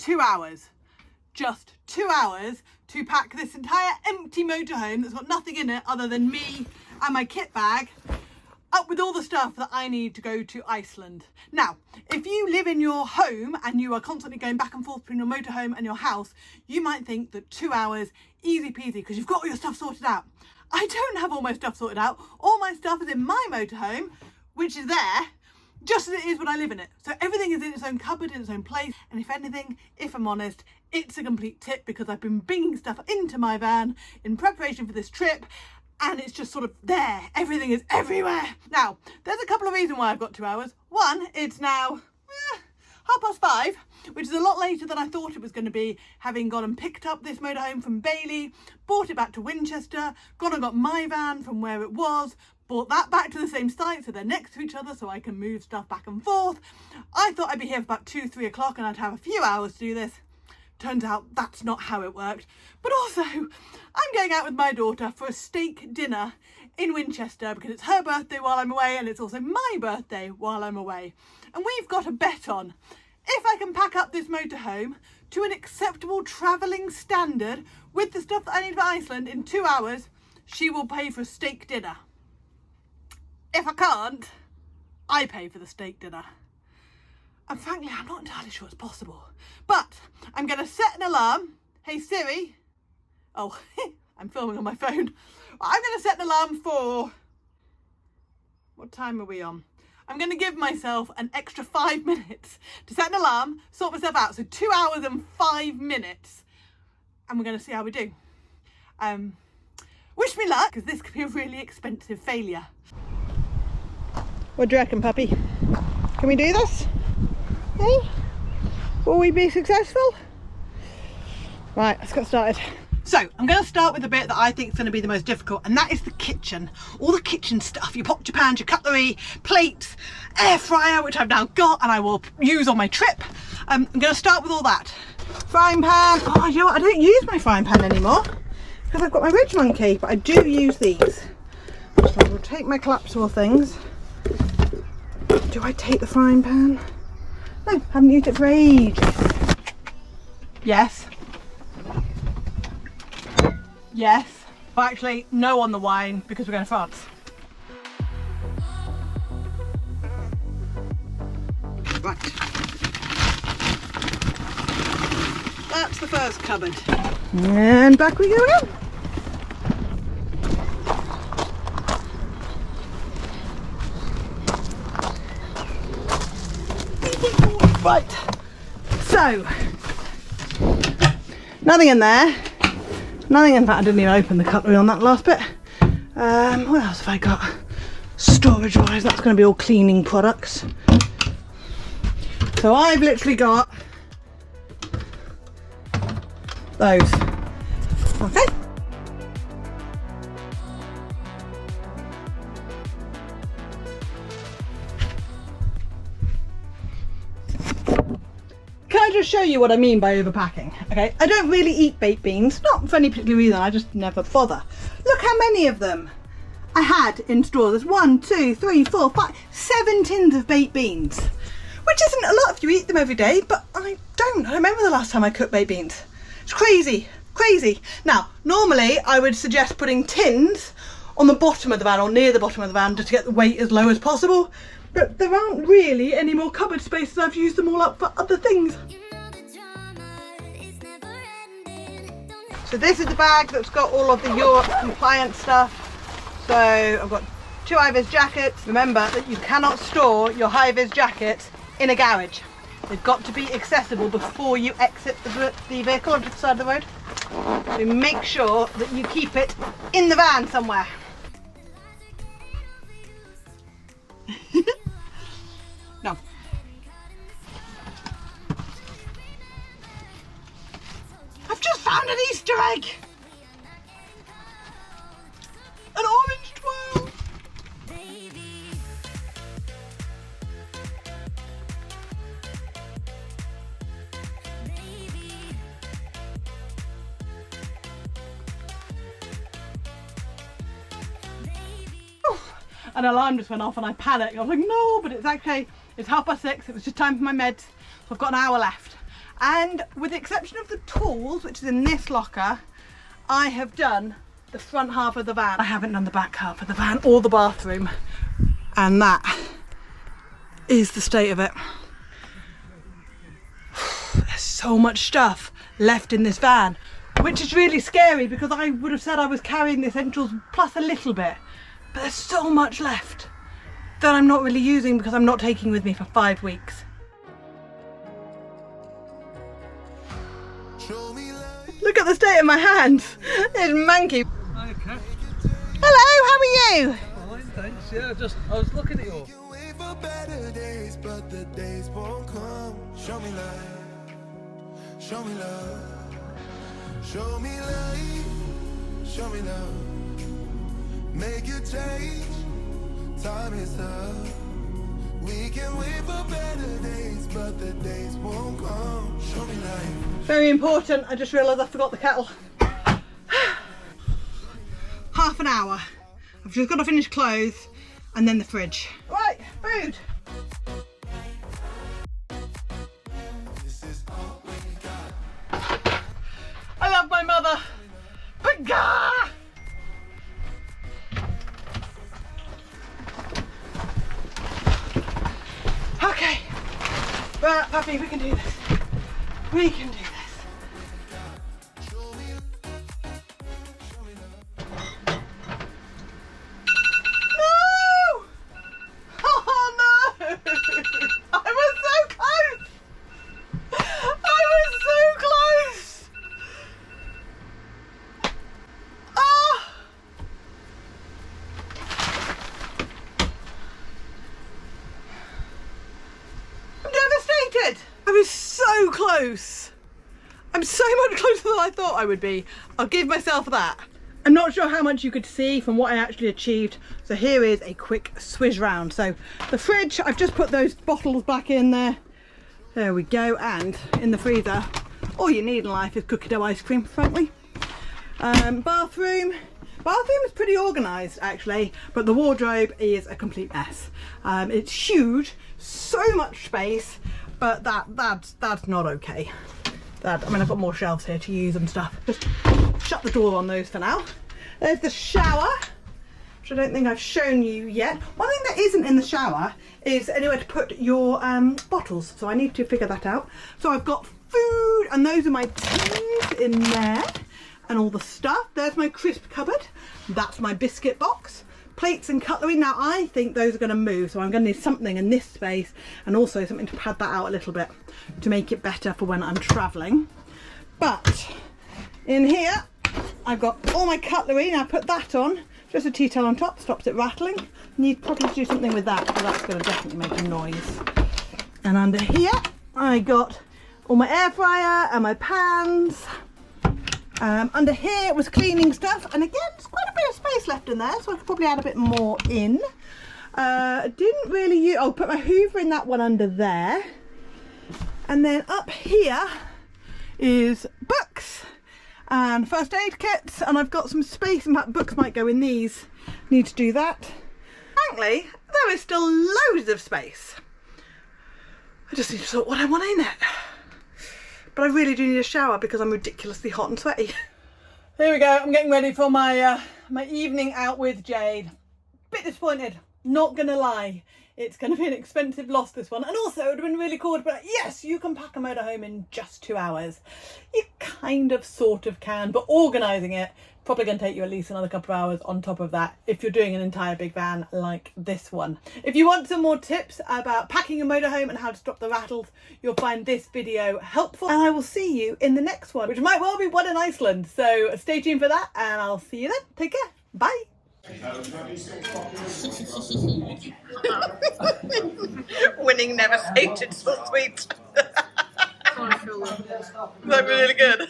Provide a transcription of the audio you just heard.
2 hours. Just 2 hours to pack this entire empty motorhome that's got nothing in it other than me and my kit bag up with all the stuff that I need to go to Iceland. Now, if you live in your home and you are constantly going back and forth between your motorhome and your house, you might think that 2 hours, easy peasy, because you've got all your stuff sorted out. I don't have all my stuff sorted out. All my stuff is in my motorhome, which is there, just as it is when I live in it. So everything is in its own cupboard, in its own place. And if anything, if I'm honest, it's a complete tip because I've been bringing stuff into my van in preparation for this trip, and it's just sort of there. Everything is everywhere. Now, there's a couple of reasons why I've got 2 hours. One, it's now 5:30, which is a lot later than I thought it was going to be, having gone and picked up this motorhome from Bailey, brought it back to Winchester, gone and got my van from where it was, brought that back to the same site so they're next to each other so I can move stuff back and forth. I thought I'd be here for about 2-3 o'clock and I'd have a few hours to do this. Turns out that's not how it worked. But also, I'm going out with my daughter for a steak dinner in Winchester because it's her birthday while I'm away and it's also my birthday while I'm away. And we've got a bet on if I can pack up this motorhome to an acceptable travelling standard with the stuff that I need for Iceland in 2 hours, she will pay for a steak dinner. If I can't, I pay for the steak dinner. And frankly, I'm not entirely sure it's possible. But I'm going to set an alarm. Hey Siri. Oh, I'm filming on my phone. I'm going to set an alarm for... What time are we on? I'm going to give myself an extra 5 minutes to set an alarm, sort myself out. So 2 hours and 5 minutes. And we're going to see how we do. Wish me luck, because this could be a really expensive failure. What do you reckon, puppy? Can we do this? Hey? Will we be successful? Right, let's get started. So, I'm going to start with the bit that I think is going to be the most difficult, and that is the kitchen. All the kitchen stuff, your pots, your pans, your cutlery, plates, air fryer, which I've now got and I will use on my trip. I'm going to start with all that. Frying pan. Oh, you know what? I don't use my frying pan anymore because I've got my Ridge Monkey, but I do use these. So I will take my collapsible things. Do I take the frying pan? No, haven't used it for ages. Yes. Yes. Well, actually, no on the wine because we're going to France. Right. That's the first cupboard. And back we go again. Right, so, nothing in there, nothing in fact I didn't even open the cutlery on that last bit. What else have I got? Storage wise, that's going to be all cleaning products. So I've literally got those, okay. Can I just show you what I mean by overpacking? Okay, I don't really eat baked beans, not for any particular reason, I just never bother. Look how many of them I had in store. There's 1, 2, 3, 4, 5, 7 tins of baked beans, which isn't a lot if you eat them every day, but I don't remember the last time I cooked baked beans. It's crazy, crazy. Now, normally I would suggest putting tins on the bottom of the van or near the bottom of the van just to get the weight as low as possible. But there aren't really any more cupboard spaces. I've used them all up for other things. So this is the bag that's got all of the Europe compliant stuff. So I've got 2 high-vis jackets. Remember that you cannot store your high-vis jackets in a garage. They've got to be accessible before you exit the vehicle onto the side of the road. So make sure that you keep it in the van somewhere. No. I've just found an Easter egg! An orange twirl! An alarm just went off and I panicked. I was like, no, but it's 6:30. It was just time for my meds. So I've got an hour left. And with the exception of the tools, which is in this locker, I have done the front half of the van. I haven't done the back half of the van or the bathroom. And that is the state of it. There's so much stuff left in this van, which is really scary because I would have said I was carrying the essentials plus a little bit. But there's so much left that I'm not really using because I'm not taking with me for 5 weeks. Look at the state of my hands. It's manky. Okay. Hello, how are you? Fine, thanks. Yeah, I was looking at your. Show me love, show me love, show me life, show me love. Make a change, time is up. We can wait for better days, but the days won't come. Show me life. Very important, I just realised I forgot the kettle. Half an hour. I've just got to finish clothes and then the fridge. Right, food. I love my mother. Pagah! Okay. Right, Puppy, we can do this. We can do this. No! Oh no! I was so close! I was so close! Ah! I'm devastated! I was so close. I'm so much closer than I thought I would be. I'll give myself that. I'm not sure how much you could see from what I actually achieved. So here is a quick swish round. So the fridge, I've just put those bottles back in there. There we go. And in the freezer, all you need in life is cookie dough ice cream, frankly. Bathroom is pretty organised actually, but the wardrobe is a complete mess. It's huge, so much space, but that's not okay. I mean, I've got more shelves here to use and stuff. Just shut the door on those for now. There's the shower, which I don't think I've shown you yet. One thing that isn't in the shower is anywhere to put your bottles, so I need to figure that out. So I've got food, and those are my tins in there, and all the stuff. There's my crisp cupboard. That's my biscuit box. Plates and cutlery. Now I think those are going to move, so I'm going to need something in this space and also something to pad that out a little bit to make it better for when I'm travelling. But in here I've got all my cutlery. Now put that on, just a tea towel on top, stops it rattling. Need probably to do something with that because that's going to definitely make a noise. And under here I got all my air fryer and my pans. Under here was cleaning stuff, and again there's quite a bit of space left in there, so I could probably add a bit more in. Didn't really use, I'll put my Hoover in that one under there. And then up here is books and first aid kits, and I've got some space. In fact, books might go in these. Need to do that. Frankly, there is still loads of space. I just need to sort what I want in it. But I really do need a shower because I'm ridiculously hot and sweaty. Here we go, I'm getting ready for my my evening out with Jade. Bit disappointed, not gonna lie. It's gonna be an expensive loss, this one. And also it would have been really cool to be like, yes, you can pack a motorhome in just 2 hours. You kind of sort of can, but organising it probably going to take you at least another couple of hours on top of that if you're doing an entire big van like this one. If you want some more tips about packing a motorhome and how to stop the rattles, you'll find this video helpful, and I will see you in the next one, which might well be one in Iceland. So stay tuned for that, and I'll see you then. Take care. Bye. Winning never tasted so sweet. That'd be really good.